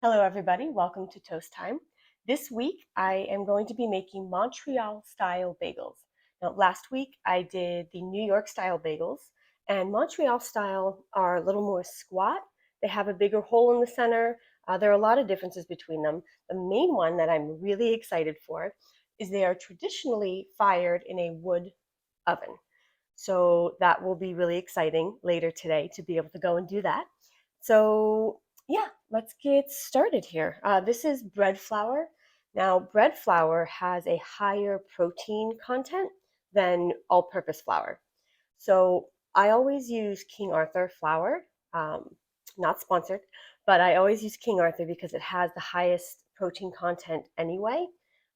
Hello everybody, welcome to Toast Time. This week I am going to be making Montreal-style bagels. Now last week I did the New York-style bagels, and Montreal-style are a little more squat. They have a bigger hole in the center. There are a lot of differences between them. The main one that I'm really excited for is they are traditionally fired in a wood oven. So that will be really exciting later today to be able to go and do that. So yeah, let's get started here. This is bread flour. Now, bread flour has a higher protein content than all-purpose flour. So I always use King Arthur flour, not sponsored, but I always use King Arthur because it has the highest protein content anyway.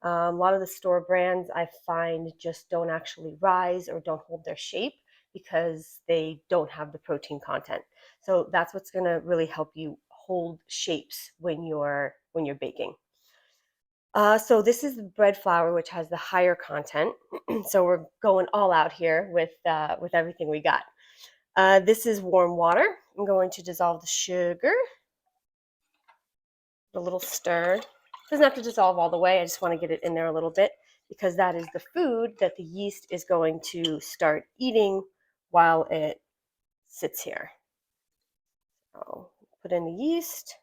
A lot of the store brands I find just don't actually rise or don't hold their shape because they don't have the protein content. So that's what's going to really help you hold shapes when you're baking. So this is the bread flour, which has the higher content. So we're going all out here with everything we got. This is warm water. I'm going to dissolve the sugar, a little stir. Doesn't have to dissolve all the way. I just want to get it in there a little bit because that is the food that the yeast is going to start eating while it sits here. So put in the yeast,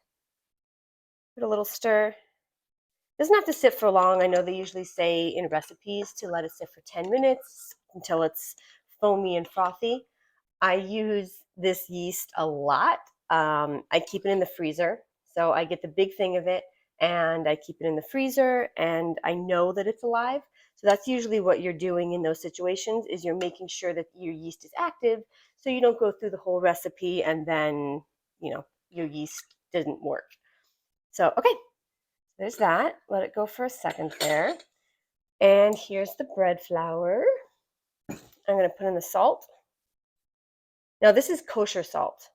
put a little stir. Doesn't have to sit for long. I know they usually say in recipes to let it sit for 10 minutes until it's foamy and frothy. I use this yeast a lot. I keep it in the freezer. So I get the big thing of it and I keep it in the freezer and I know that it's alive. So that's usually what you're doing in those situations is you're making sure that your yeast is active so you don't go through the whole recipe and then, your yeast didn't work. So, okay, there's that. Let it go for a second there. And here's the bread flour. I'm going to put in the salt. Now, this is kosher salt.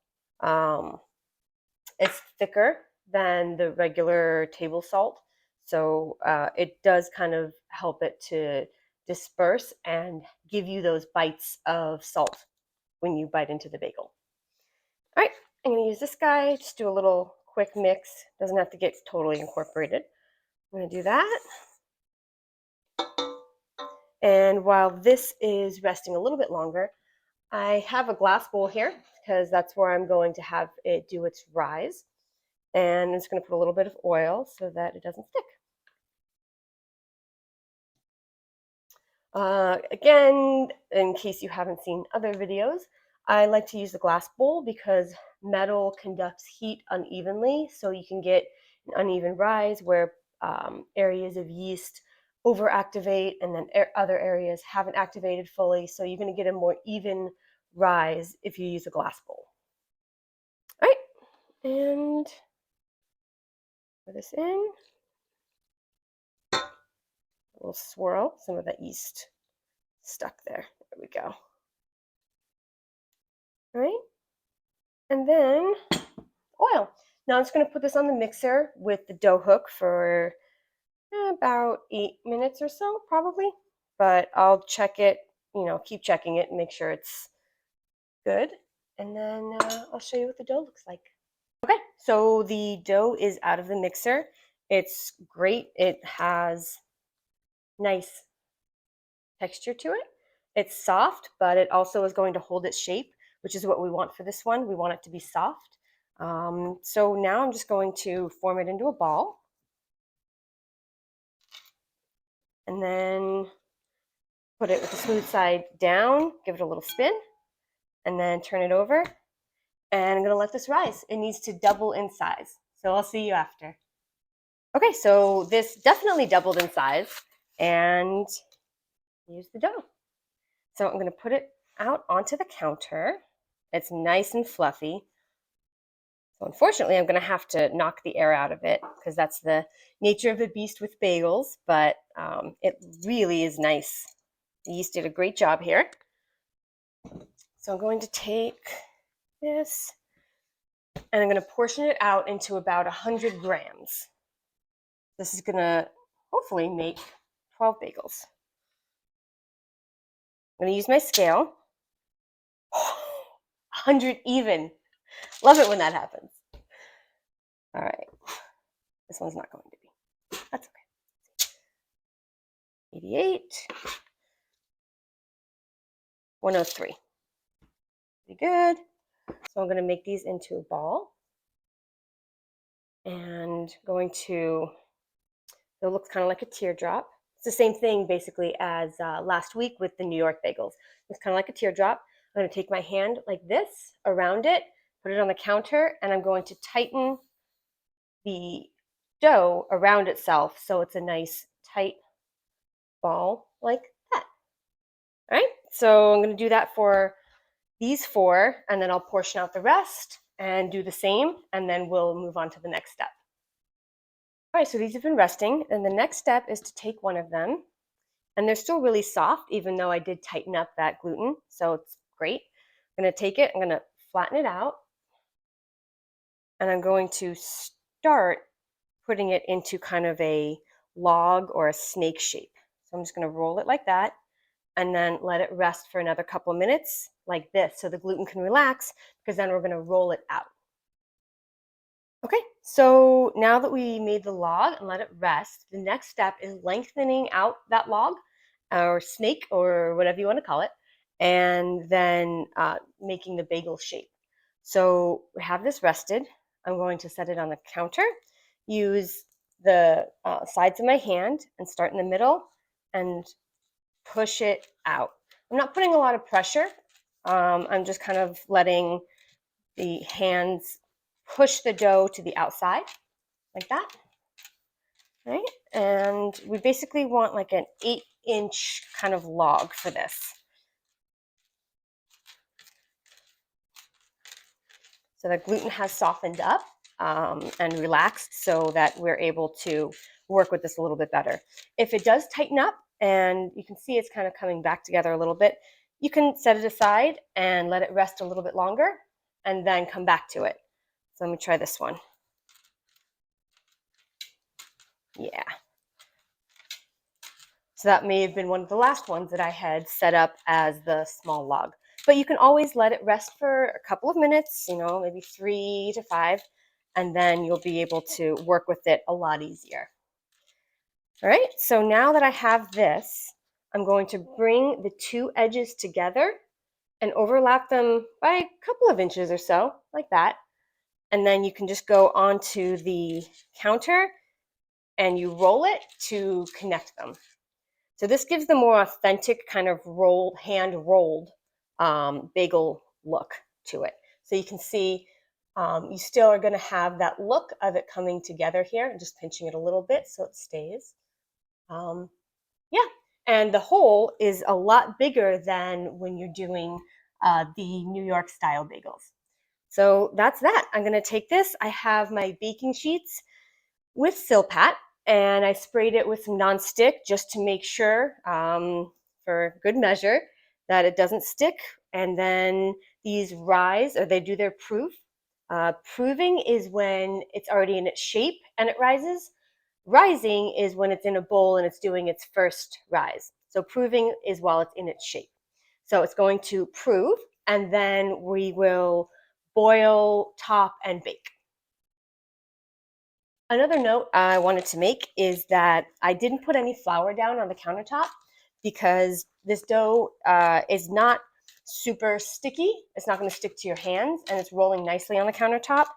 It's thicker than the regular table salt. So it does kind of help it to disperse and give you those bites of salt when you bite into the bagel. All right, I'm going to use this guy. Just do a little quick mix. Doesn't have to get totally incorporated. I'm going to do that. And while this is resting a little bit longer, I have a glass bowl here because that's where I'm going to have it do its rise. And I'm just going to put a little bit of oil so that it doesn't stick. Again, in case you haven't seen other videos, I like to use the glass bowl because metal conducts heat unevenly, so you can get an uneven rise where areas of yeast overactivate and then other areas haven't activated fully, so you're going to get a more even rise if you use a glass bowl. All right, and pour this in. A little swirl, some of that yeast stuck there. There we go. All right, and then oil. Now I'm just going to put this on the mixer with the dough hook for about 8 minutes or so, probably. But I'll check it, keep checking it and make sure it's good. And then I'll show you what the dough looks like. Okay, so the dough is out of the mixer. It's great. It has nice texture to it. It's soft, but it also is going to hold its shape, which is what we want for this one. We want it to be soft. So now I'm just going to form it into a ball. And then put it with the smooth side down, give it a little spin, and then turn it over. And I'm gonna let this rise. It needs to double in size. So I'll see you after. Okay, so this definitely doubled in size and use the dough. So I'm gonna put it out onto the counter. It's nice and fluffy. So unfortunately, I'm going to have to knock the air out of it because that's the nature of the beast with bagels, but it really is nice. The yeast did a great job here. So I'm going to take this and I'm going to portion it out into about 100 grams. This is going to hopefully make 12 bagels. I'm going to use my scale. 100 even. Love it when that happens. All right. This one's not going to be. That's okay. 88, 103. Pretty good. So I'm going to make these into a ball. And going to, it looks kind of like a teardrop. It's the same thing basically as last week with the New York bagels. It's kind of like a teardrop. I'm going to take my hand like this around it, put it on the counter, and I'm going to tighten the dough around itself so it's a nice tight ball like that. All right, so I'm going to do that for these four, and then I'll portion out the rest and do the same, and then we'll move on to the next step. All right, so these have been resting, and the next step is to take one of them, and they're still really soft, even though I did tighten up that gluten, so it's great. I'm going to take it, I'm going to flatten it out, and I'm going to start putting it into kind of a log or a snake shape. So I'm just going to roll it like that, and then let it rest for another couple of minutes like this so the gluten can relax, because then we're going to roll it out. Okay, so now that we made the log and let it rest, the next step is lengthening out that log or snake or whatever you want to call it, and then making the bagel shape. So we have this rested. I'm going to set it on the counter, use the sides of my hand and start in the middle and push it out. I'm not putting a lot of pressure. I'm just kind of letting the hands push the dough to the outside like that, right? And we basically want like an 8-inch kind of log for this. So the gluten has softened up and relaxed so that we're able to work with this a little bit better. If it does tighten up and you can see it's kind of coming back together a little bit, you can set it aside and let it rest a little bit longer and then come back to it. So let me try this one. Yeah. So that may have been one of the last ones that I had set up as the small log. But you can always let it rest for a couple of minutes, you know, maybe 3 to 5, and then you'll be able to work with it a lot easier. All right, so now that I have this, I'm going to bring the two edges together and overlap them by a couple of inches or so, like that. And then you can just go onto the counter and you roll it to connect them. So this gives the more authentic kind of hand-rolled bagel look to it. So you can see you still are going to have that look of it coming together here, and just pinching it a little bit so it stays. Yeah, and the hole is a lot bigger than when you're doing the New York style bagels. So that's that. I'm going to take this. I have my baking sheets with Silpat, and I sprayed it with some nonstick just to make sure, for good measure, that it doesn't stick. And then these rise, or they do their proof. Proving is when it's already in its shape and it rises. Rising is when it's in a bowl and it's doing its first rise. So proving is while it's in its shape. So it's going to prove, and then we will boil, top, and bake. Another note I wanted to make is that I didn't put any flour down on the countertop because this dough is not super sticky. It's not going to stick to your hands, and it's rolling nicely on the countertop.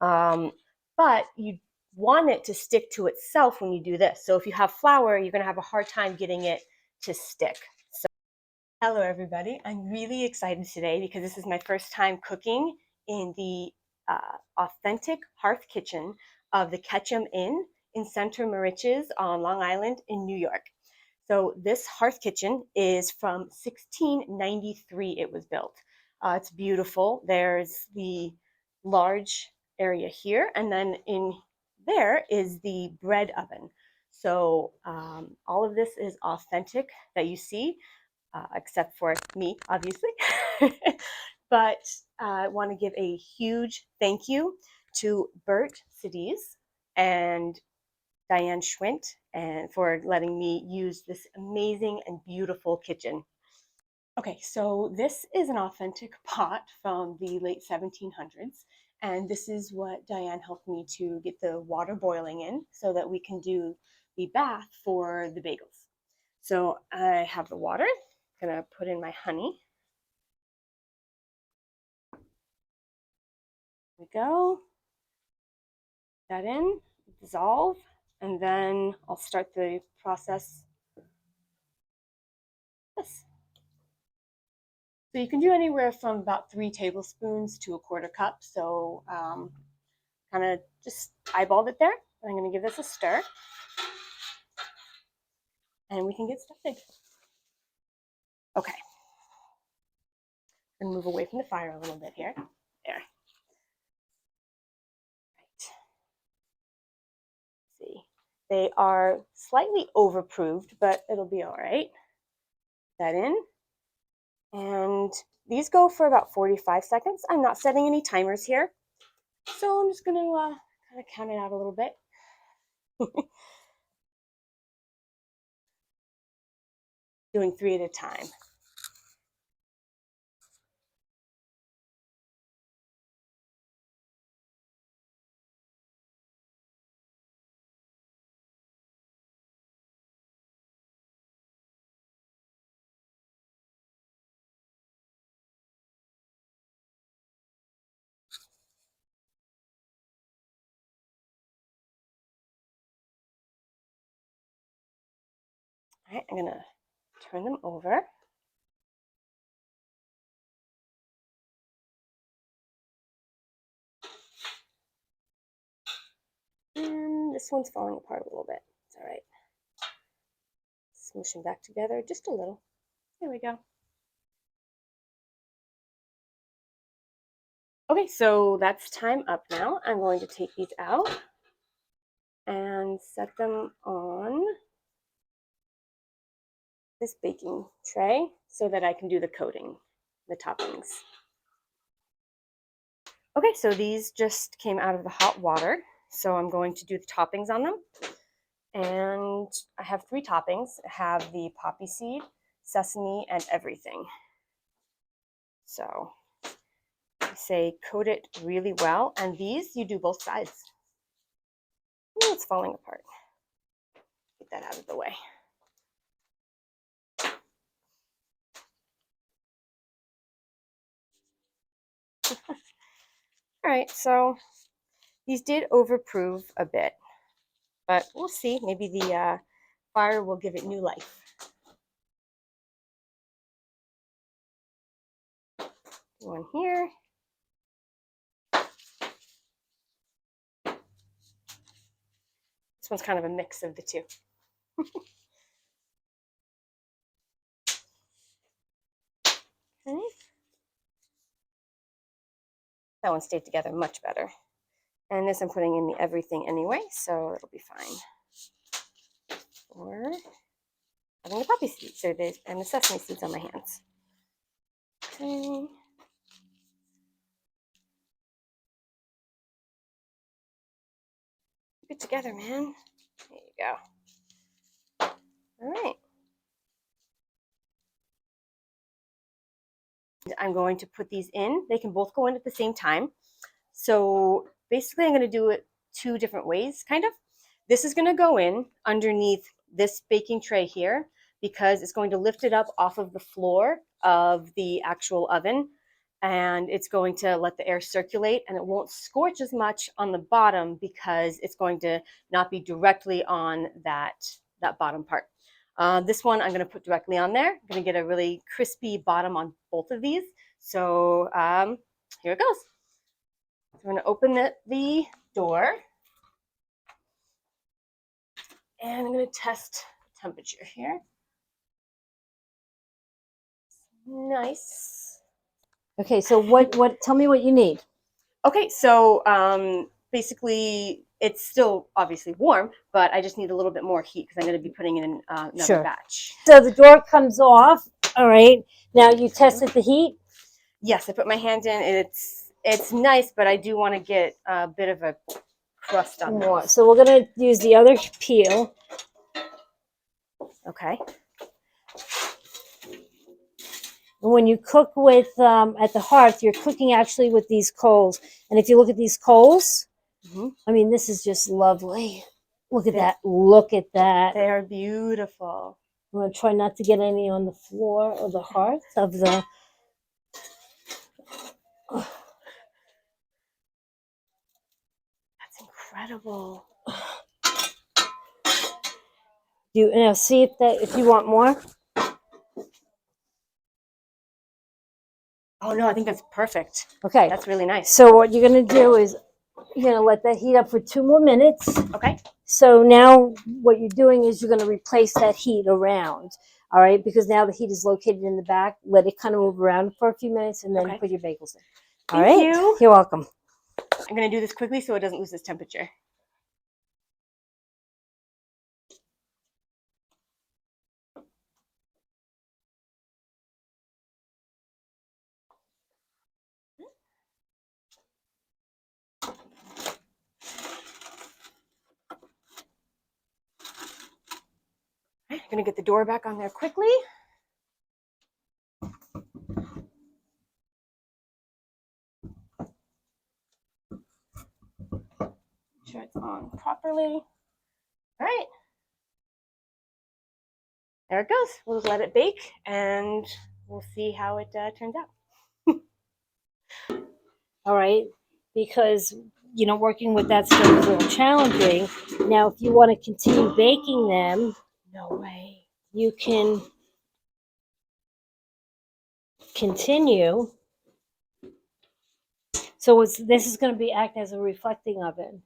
But you want it to stick to itself when you do this. So if you have flour, you're going to have a hard time getting it to stick. So, hello, everybody. I'm really excited today because this is my first time cooking in the authentic hearth kitchen of the Ketchum Inn in Center Moriches on Long Island in New York. So this hearth kitchen is from 1693 it was built. It's beautiful. There's the large area here, and then in there is the bread oven. So all of this is authentic that you see, except for me, obviously. But I want to give a huge thank you to Bert Sidis and Diane Schwint and for letting me use this amazing and beautiful kitchen. Okay, so this is an authentic pot from the late 1700s, And this is what Diane helped me to get the water boiling in so that we can do the bath for the bagels. So I have the water. I'm gonna put in my honey. There we go. That in, dissolve, and then I'll start the process. This. So you can do anywhere from about 3 tablespoons to 1/4 cup. So kind of just eyeballed it there. I'm going to give this a stir, and we can get started. Okay. I'm going to move away from the fire a little bit here. There. Right. See, they are slightly overproofed, but it'll be all right. That in. And these go for about 45 seconds. I'm not setting any timers here. So I'm just going to kind of count it out a little bit. Doing 3 at a time. All right, I'm going to turn them over. And this one's falling apart a little bit. It's all right. Smooshing back together just a little. There we go. Okay, so that's time up now. I'm going to take these out and set them on this baking tray so that I can do the coating, the toppings. Okay, so these just came out of the hot water. So I'm going to do the toppings on them. And I have 3 toppings. I have the poppy seed, sesame, and everything. So I say coat it really well. And these, you do both sides. Ooh, it's falling apart. Get that out of the way. All right, so these did overprove a bit, but we'll see. Maybe the fire will give it new life. One here. This one's kind of a mix of the two. Okay. That one stayed together much better. And this I'm putting in the everything anyway, so it'll be fine. Or having the poppy seeds and the sesame seeds on my hands. Okay. Keep it together, man. There you go. All right. I'm going to put these in. They can both go in at the same time. So basically I'm going to do it 2 different ways, kind of. This is going to go in underneath this baking tray here because it's going to lift it up off of the floor of the actual oven, and it's going to let the air circulate, and it won't scorch as much on the bottom because it's going to not be directly on that bottom part. This one I'm going to put directly on there. I'm going to get a really crispy bottom on both of these. So here it goes. So I'm going to open the door, and I'm going to test temperature here. Nice. Okay, so what? Tell me what you need. Okay, so basically it's still obviously warm, but I just need a little bit more heat because I'm going to be putting in another batch. So the door comes off. All right. Now you tested the heat? Yes, I put my hand in. It's nice, but I do want to get a bit of a crust on More. those. So we're going to use the other peel. Okay. And when you cook with at the hearth, you're cooking actually with these coals. And if you look at these coals, Mm-hmm. I mean, this is just lovely. Look at that. Look at that. They are beautiful. I'm going to try not to get any on the floor or the hearth of the. That's incredible. You know, see if you want more. Oh no, I think that's perfect. Okay. That's really nice. So what you're going to do is you're going to let that heat up for 2 more minutes. Okay. So now what you're doing is you're going to replace that heat around. All right, because now the heat is located in the back. Let it kind of move around for a few minutes and then put your bagels in. All right. Thank you. You're welcome. I'm going to do this quickly so it doesn't lose its temperature. I'm going to get the door back on there quickly. Make sure it's on properly. All right. There it goes. We'll let it bake and we'll see how it turns out. All right, because working with that stuff is a little challenging. Now, if you want to continue baking them, No way. you can continue. So this is going to be act as a reflecting oven.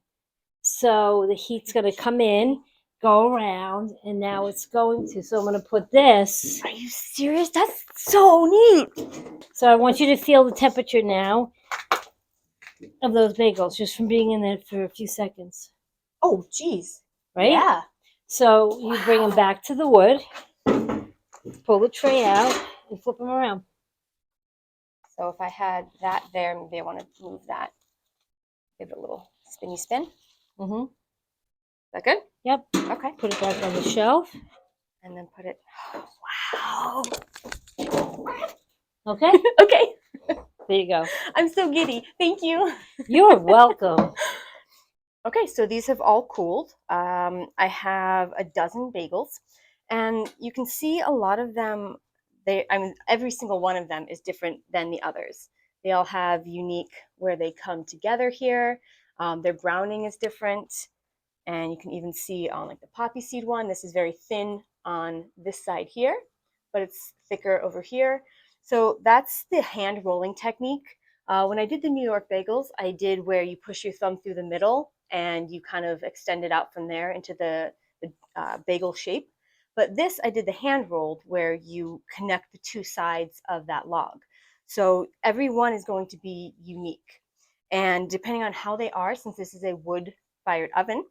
So the heat's going to come in, go around, and now it's going to. So I'm going to put this. Are you serious? That's so neat. So I want you to feel the temperature now of those bagels just from being in there for a few seconds. Oh, geez. Right? Yeah. So you bring them back to the wood, pull the tray out, and flip them around. So if I had that there, maybe I want to move that. Give it a little spinny spin. Mm-hmm. Is that good? Yep. Okay. Put it back on the shelf. And then put it. Wow. Okay. Okay. There you go. I'm so giddy. Thank you. You're welcome. Okay, so these have all cooled. I have a dozen bagels, and you can see a lot of them. Every single one of them is different than the others. They all have unique where they come together here. Their browning is different, and you can even see on like the poppy seed one, this is very thin on this side here, but it's thicker over here. So that's the hand rolling technique. When I did the New York bagels, I did where you push your thumb through the middle and you kind of extend it out from there into the bagel shape. But this, I did the hand rolled where you connect the two sides of that log. So every one is going to be unique. And depending on how they are, since this is a wood fired oven,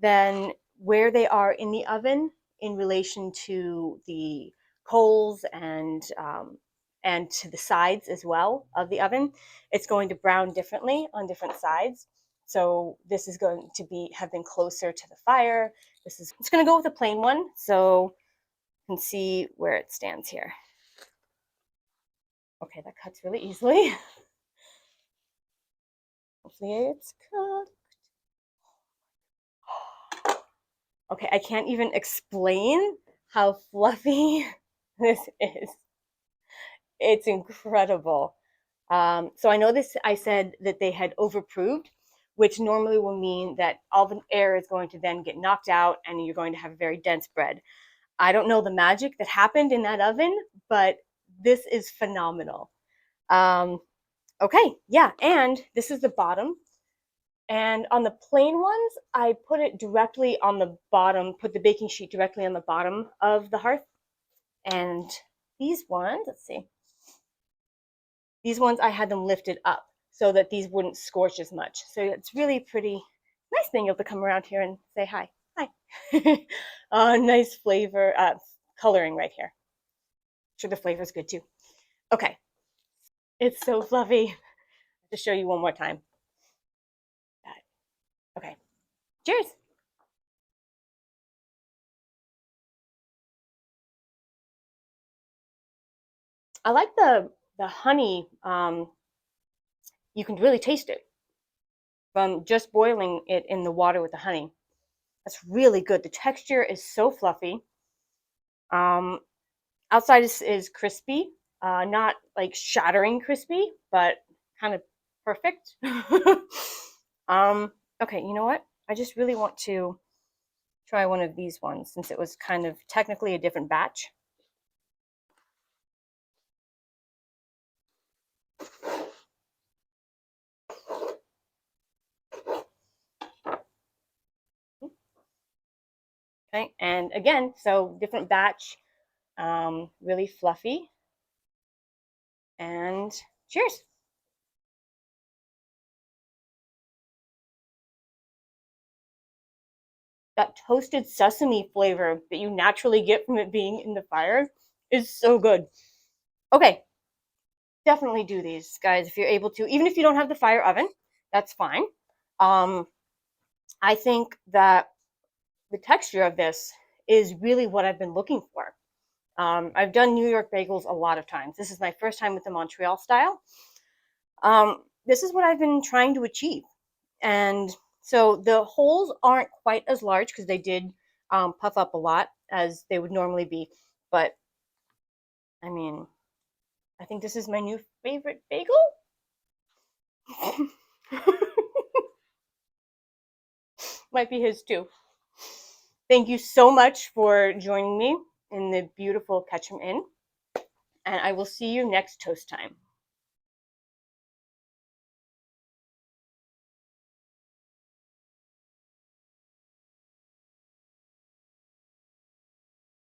then where they are in the oven in relation to the coals and to the sides as well of the oven, it's going to brown differently on different sides. So this is going to have been closer to the fire. It's going to go with a plain one, so you can see where it stands here. Okay, that cuts really easily. Hopefully it's cooked. Okay, I can't even explain how fluffy this is. It's incredible. So I know this, I said that they had overproved, which normally will mean that all the air is going to then get knocked out and you're going to have a very dense bread. I don't know the magic that happened in that oven, but this is phenomenal. Okay, yeah, and this is the bottom. And on the plain ones, I put it directly on the bottom, put the baking sheet directly on the bottom of the hearth. And these ones, let's see. These ones, I had them lifted up so that these wouldn't scorch as much. So it's really pretty nice being able to come around here and say hi. Hi. Nice flavor, coloring right here. Sure, the flavor is good too. Okay. It's so fluffy. To show you one more time. Okay. Cheers. I like the honey. You can really taste it from just boiling it in the water with the honey. That's really good. The texture is so fluffy. Um, Outside is crispy, not like shattering crispy, but kind of perfect. Okay, you know what? I just really want to try one of these ones since it was kind of technically a different batch. Okay, and again, so different batch, really fluffy. And cheers. That toasted sesame flavor that you naturally get from it being in the fire is so good. Okay, definitely do these, guys, if you're able to. Even if you don't have the fire oven, that's fine. Um, I think that the texture of this is really what I've been looking for. I've done New York bagels a lot of times. This is my first time with the Montreal style. This is what I've been trying to achieve. And so the holes aren't quite as large because they did puff up a lot as they would normally be. But I mean, I think this is my new favorite bagel. Might be his too. Thank you so much for joining me in the beautiful Ketchum Inn. And I will see you next toast time.